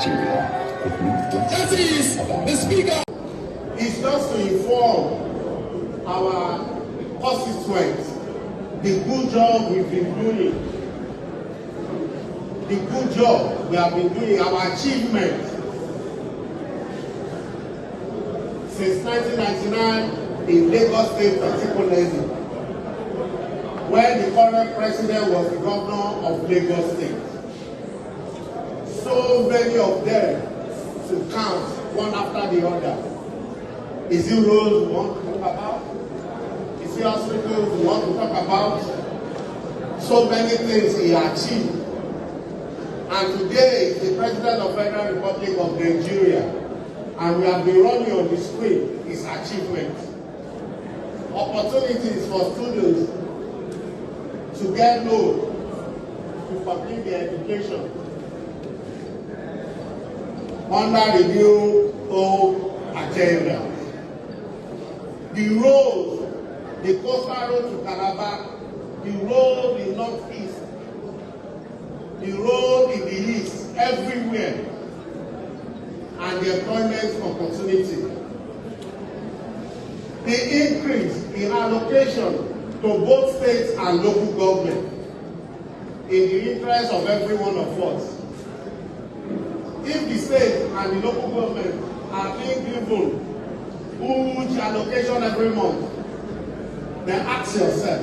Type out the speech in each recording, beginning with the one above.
Nigeria. That is the speaker. It's just to inform our constituents the good job we've been doing, the good job we have been doing, our achievements since 1999 in Lagos State particularly, when the current president was the governor of Lagos State. So many of them to count one after the other. Is it roads we want to talk about? Is it hospitals we want to talk about? So many things he achieved. And today is the President of the Federal Republic of Nigeria. And we have been running on the screen his achievements. Opportunities for students to get loan to complete their education under the new Hope agenda. The road, the coastal road to Calabar, the road in northeast, the road in the east, everywhere, and the employment opportunity. The increase in allocation to both states and local government in the interest of every one of us. If the state and the local government are being given huge allocation every month, then ask yourself,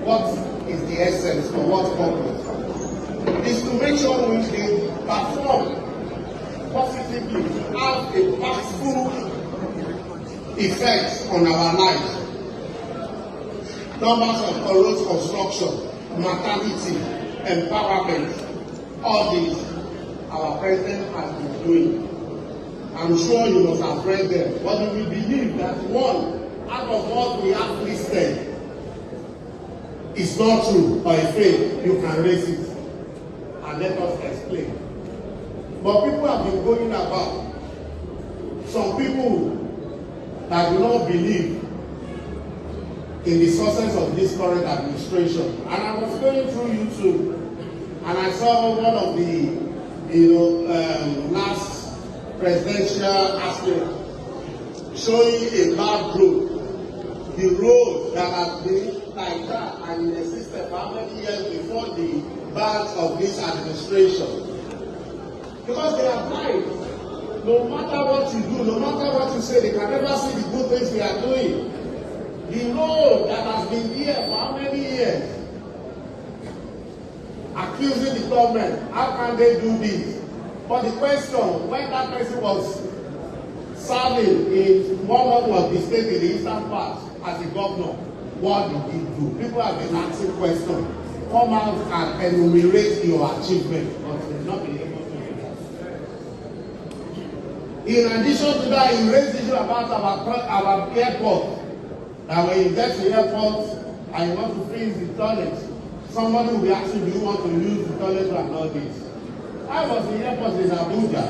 what is the essence for what purpose? It's to make sure we perform positively, have a powerful effect on our lives. Numbers of road construction, maternity, empowerment, all these our president has been doing. I'm sure you must have read them. But we believe that one out of what we have listed is not true or a fake. You can raise it and let us explain. But people have been going about. Some people that do not believe in the success of this current administration. And I was going through YouTube and I saw one of the last presidential aspirant showing a bad road. The road that has been like that and existed for how many years before the birth of this administration. Because they are blind. No matter what you do, no matter what you say, they can never see the good things we are doing. The road that has been here for how many years? Accusing the government, how can they do this? But the question, when that person was serving in one of the states in the eastern part as a governor, what did he do? People have been asking questions. Come out and enumerate your achievement, but they will not be able to do that. In addition to that, he raised the issue about our airport. That when you get to the airport and you want to freeze the toilet, somebody will be asking, do you want to use the toilet and all this? I was in the airport in Abuja.